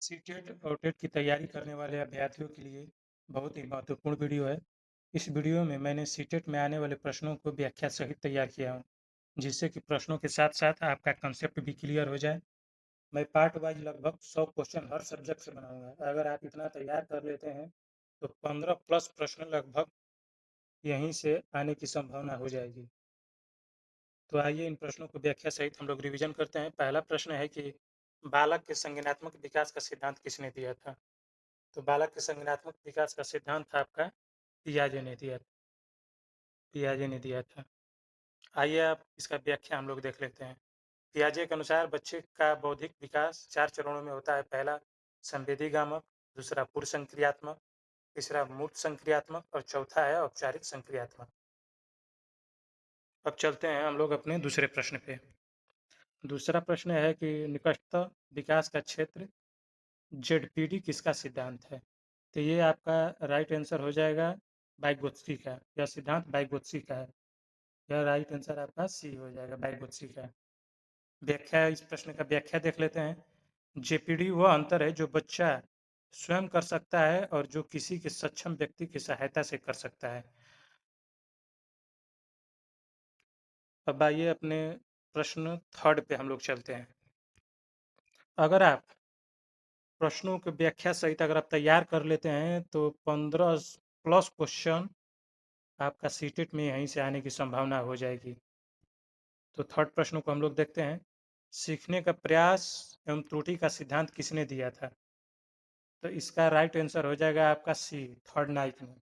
CTET और TET की तैयारी करने वाले अभ्यर्थियों के लिए बहुत ही महत्वपूर्ण वीडियो है। इस वीडियो में मैंने सीटेट में आने वाले प्रश्नों को व्याख्या सहित तैयार किया हूँ, जिससे कि प्रश्नों के साथ-साथ आपका कंसेप्ट भी क्लियर हो जाए। मैं पार्ट वाइज लगभग 100 क्वेश्चन हर सब्जेक्ट से बनाऊंगा। अगर आप इतना तैयार कर लेते हैं, तो 15 प्लस प्रश्न लगभग यहीं से आने की संभावना हो जाएगी। तो आइए इन प्रश्नों को व्याख्या सहित हम लोग रिवीजन करते हैं। पहला प्रश्न है कि बालक के संज्ञानात्मक विकास का सिद्धांत किसने दिया था? तो बालक के संज्ञानात्मक विकास का सिद्धांत था आपका पियाजे ने दिया पियाजे ने दिया था। आइए आप इसका व्याख्या हम लोग देख लेते हैं। पियाजे के अनुसार बच्चे का बौद्धिक विकास 4 चरणों में होता है। पहला संवेदीगामक, दूसरा पूर्व संक्रियात्मक, तीसरा मूर्त संक्रियात्मक और चौथा है औपचारिक संक्रियात्मक। अब चलते हैं हम लोग अपने दूसरे प्रश्न पे। दूसरा प्रश्न है कि निकटतम विकास का क्षेत्र जेडपीडी किसका सिद्धांत है? तो ये आपका राइट आंसर हो जाएगा वाइगोत्स्की का। यह सिद्धांत वाइगोत्स्की का है। यह राइट आंसर आपका सी हो जाएगा, वाइगोत्स्की का। व्याख्या, इस प्रश्न का व्याख्या देख लेते हैं। जेपीडी वह अंतर है जो बच्चा स्वयं कर सकता है और जो किसी के सक्षम व्यक्ति की सहायता से कर सकता है। अब आइए अपने प्रश्न थर्ड पे हम लोग चलते हैं। अगर आप प्रश्नों की व्याख्या सहित अगर आप तैयार कर लेते हैं, तो 15 प्लस क्वेश्चन आपका सीटेट में यहीं से आने की संभावना हो जाएगी। तो थर्ड प्रश्न को हम लोग देखते हैं। सीखने का प्रयास एवं त्रुटि का सिद्धांत किसने दिया था? तो इसका राइट आंसर हो जाएगा आपका सी, थर्ड नाइक ने।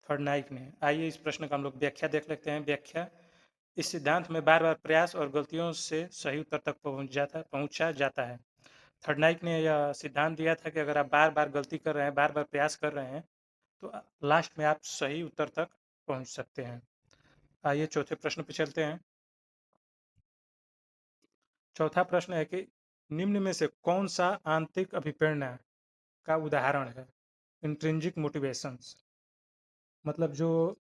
थर्ड नाइक ने। आइए इस प्रश्न का हम लोग व्याख्या देख लेते हैं। व्याख्या, इस सिद्धांत में बार बार प्रयास और गलतियों से सही उत्तर तक पहुंचा जाता है। थर्ड नाइक ने यह सिद्धांत दिया था कि अगर आप बार बार गलती कर रहे हैं, बार बार प्रयास कर रहे हैं, तो लास्ट में आप सही उत्तर तक पहुंच सकते हैं। आइए चौथे प्रश्न पे चलते हैं। चौथा प्रश्न है कि निम्न में से कौन सा आंतरिक अभिप्रेरणा का उदाहरण है? इंट्रिंसिक मोटिवेशंस, मतलब जो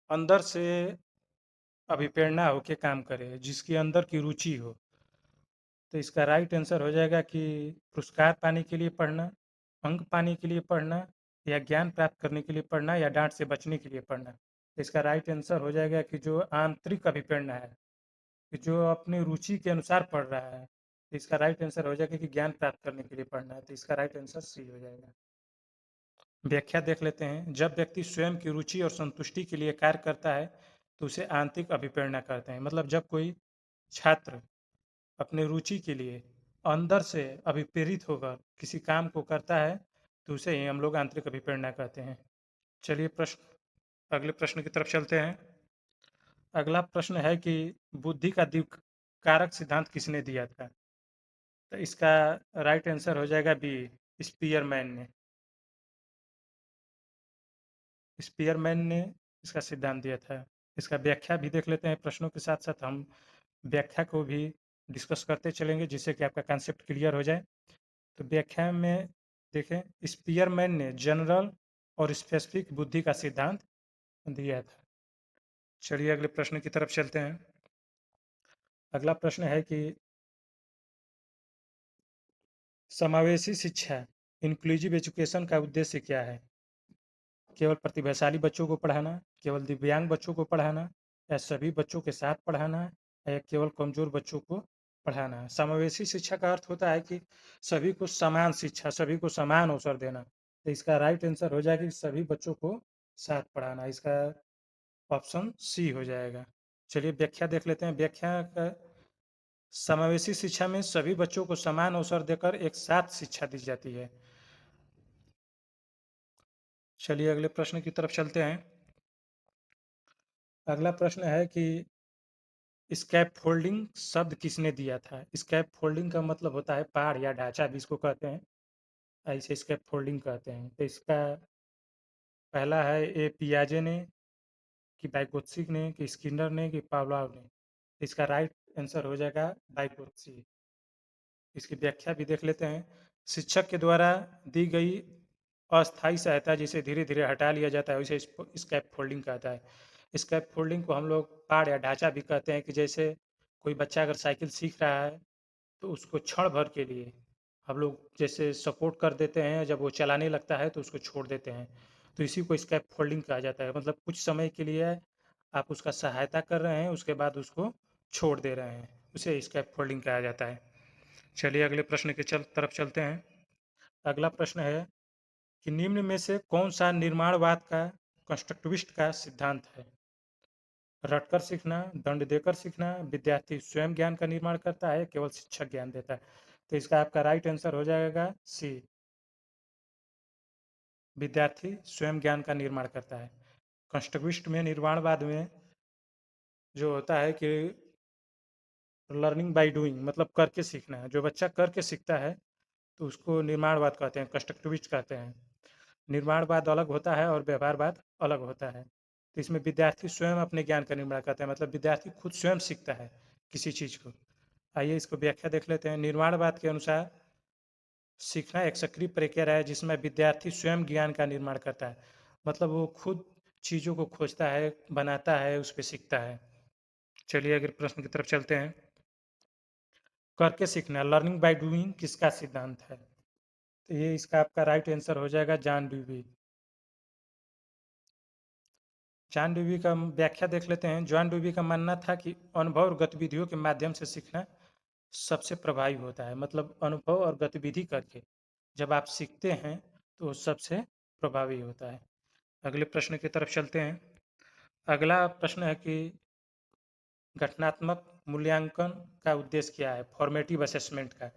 अंदर से अभिप्रेरणा होके काम करे, जिसकी अंदर की रुचि हो। तो इसका राइट आंसर हो जाएगा कि पुरस्कार पाने के लिए पढ़ना, अंक पाने के लिए पढ़ना, या ज्ञान प्राप्त करने के लिए पढ़ना, या डांट से बचने के लिए पढ़ना। तो इसका राइट आंसर हो जाएगा कि जो आंतरिक अभिप्रेरणा है, कि जो अपनी रुचि के अनुसार पढ़ रहा है। तो इसका राइट आंसर हो जाएगा कि ज्ञान प्राप्त करने के लिए पढ़ना है। तो इसका राइट आंसर सी हो जाएगा। व्याख्या देख लेते हैं। जब व्यक्ति स्वयं की रुचि और संतुष्टि के लिए कार्य करता है, तो उसे आंतरिक अभिप्रेरणा कहते हैं। मतलब जब कोई छात्र अपने रुचि के लिए अंदर से अभिप्रेरित होकर किसी काम को करता है, तो उसे ही हम लोग आंतरिक अभिप्रेरणा कहते हैं। चलिए अगले प्रश्न की तरफ चलते हैं। अगला प्रश्न है कि बुद्धि का द्विकारक सिद्धांत किसने दिया था? तो इसका राइट आंसर हो जाएगा बी, स्पीयरमैन ने। स्पीयरमैन ने इसका सिद्धांत दिया था। इसका व्याख्या भी देख लेते हैं। प्रश्नों के साथ साथ हम व्याख्या को भी डिस्कस करते चलेंगे, जिससे कि आपका कंसेप्ट क्लियर हो जाए। तो व्याख्या में देखें, स्पीयरमैन ने जनरल और स्पेसिफिक बुद्धि का सिद्धांत दिया था। चलिए अगले प्रश्न की तरफ चलते हैं। अगला प्रश्न है कि समावेशी शिक्षा, इंक्लूसिव एजुकेशन का उद्देश्य क्या है? केवल प्रतिभाशाली बच्चों को पढ़ाना, केवल दिव्यांग बच्चों को पढ़ाना, या सभी बच्चों के साथ पढ़ाना, या केवल कमजोर बच्चों को पढ़ाना? समावेशी शिक्षा का अर्थ होता है कि सभी को समान शिक्षा, सभी को समान अवसर देना। तो इसका राइट आंसर हो जाएगा कि सभी बच्चों को साथ पढ़ाना। इसका ऑप्शन सी हो जाएगा। चलिए व्याख्या देख लेते हैं। व्याख्या का, समावेशी शिक्षा में सभी बच्चों को समान अवसर देकर एक साथ शिक्षा दी जाती है। चलिए अगले प्रश्न की तरफ चलते हैं। अगला प्रश्न है कि स्कैफोल्डिंग शब्द किसने दिया था? स्कैफोल्डिंग का मतलब होता है पहाड़ या ढांचा भी इसको कहते हैं, ऐसे स्कैफोल्डिंग कहते हैं। तो इसका पहला है ए पियाजे ने, कि वाइगोत्स्की ने, कि स्किनर ने, कि पावलोव ने। इसका राइट आंसर हो जाएगा वाइगोत्स्की। इसकी व्याख्या भी देख लेते हैं। शिक्षक के द्वारा दी गई अस्थायी सहायता जिसे धीरे धीरे हटा लिया जाता है, उसे स्कैप फोल्डिंग कहता है। स्कैप फोल्डिंग को हम लोग पहाड़ या ढांचा भी कहते हैं, कि जैसे कोई बच्चा अगर साइकिल सीख रहा है, तो उसको क्षण भर के लिए हम लोग जैसे सपोर्ट कर देते हैं, जब वो चलाने लगता है तो उसको छोड़ देते हैं। तो इसी को स्कैप फोल्डिंग कहा जाता है। मतलब कुछ समय के लिए आप उसका सहायता कर रहे हैं, उसके बाद उसको छोड़ दे रहे हैं, उसे स्कैप फोल्डिंग कहा जाता है। चलिए अगले प्रश्न की तरफ चलते हैं। अगला प्रश्न है कि निम्न में से कौन सा निर्माणवाद का कंस्ट्रक्टिविस्ट का सिद्धांत है? रटकर सीखना, दंड देकर सीखना, विद्यार्थी स्वयं ज्ञान का निर्माण करता है, केवल शिक्षक ज्ञान देता है। तो इसका आपका राइट आंसर हो जाएगा सी, विद्यार्थी स्वयं ज्ञान का निर्माण करता है। कंस्ट्रक्टिविस्ट में, निर्माणवाद में जो होता है कि लर्निंग बाय डूइंग, मतलब करके सीखना है। जो बच्चा करके सीखता है तो उसको निर्माणवाद कहते हैं, कंस्ट्रक्टिविस्ट कहते हैं। निर्माणवाद अलग होता है और व्यवहारवाद अलग होता है। तो इसमें विद्यार्थी स्वयं अपने ज्ञान का निर्माण करता है, मतलब विद्यार्थी खुद स्वयं सीखता है किसी चीज़ को। आइए इसको व्याख्या देख लेते हैं। निर्माणवाद के अनुसार सीखना एक सक्रिय प्रक्रिया है जिसमें विद्यार्थी स्वयं ज्ञान का निर्माण करता है, मतलब वो खुद चीज़ों को खोजता है, बनाता है, उस पर सीखता है। चलिए अगले प्रश्न की तरफ चलते हैं। करके सीखना, लर्निंग बाय डूइंग, किसका सिद्धांत है? तो ये इसका आपका राइट आंसर हो जाएगा जॉन ड्यूवी। जॉन ड्यूवी का व्याख्या देख लेते हैं। जॉन ड्यूवी का मानना था कि अनुभव और गतिविधियों के माध्यम से सीखना सबसे प्रभावी होता है। मतलब अनुभव और गतिविधि करके जब आप सीखते हैं तो सबसे प्रभावी होता है। अगले प्रश्न की तरफ चलते हैं। अगला प्रश्न है कि घटनात्मक मूल्यांकन का उद्देश्य क्या है, फॉर्मेटिव असेसमेंट का?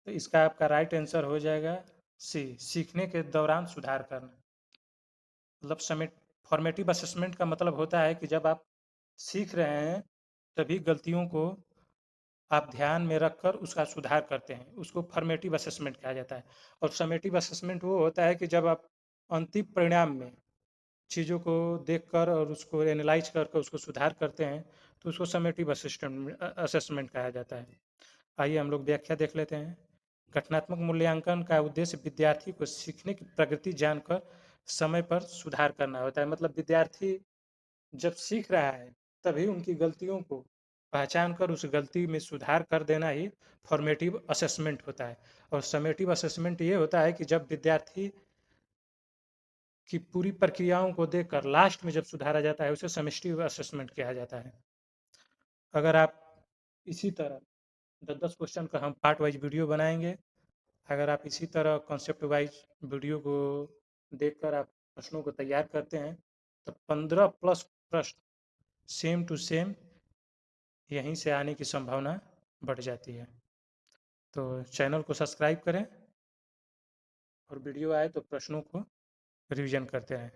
तो इसका आपका राइट आंसर हो जाएगा सी, सीखने के दौरान सुधार करना। मतलब समेट फॉर्मेटिव असेसमेंट का मतलब होता है कि जब आप सीख रहे हैं तभी गलतियों को आप ध्यान में रखकर उसका सुधार करते हैं, उसको फॉर्मेटिव असेसमेंट कहा जाता है। और समेटिव असेसमेंट वो होता है कि जब आप अंतिम परिणाम में चीज़ों को देखकर और उसको एनालाइज करके उसको सुधार करते हैं तो उसको समेटिव असेसमेंट कहा जाता है। आइए हम लोग व्याख्या देख लेते हैं। घटनात्मक मूल्यांकन का उद्देश्य विद्यार्थी को सीखने की प्रगति जानकर समय पर सुधार करना होता है। मतलब विद्यार्थी जब सीख रहा है तभी उनकी गलतियों को पहचान कर उस गलती में सुधार कर देना ही फॉर्मेटिव असेसमेंट होता है। और समेटिव असेसमेंट ये होता है कि जब विद्यार्थी की पूरी प्रक्रियाओं को देखकर लास्ट में जब सुधारा जाता है उसे समेटिव असेसमेंट कहा जाता है। अगर आप इसी तरह 10-10 क्वेश्चन का हम पार्ट वाइज वीडियो बनाएंगे। अगर आप इसी तरह कॉन्सेप्ट वाइज वीडियो को देखकर आप प्रश्नों को तैयार करते हैं तो 15 प्लस प्रश्न सेम टू सेम यहीं से आने की संभावना बढ़ जाती है। तो चैनल को सब्सक्राइब करें और वीडियो आए तो प्रश्नों को रिवीजन करते रहें।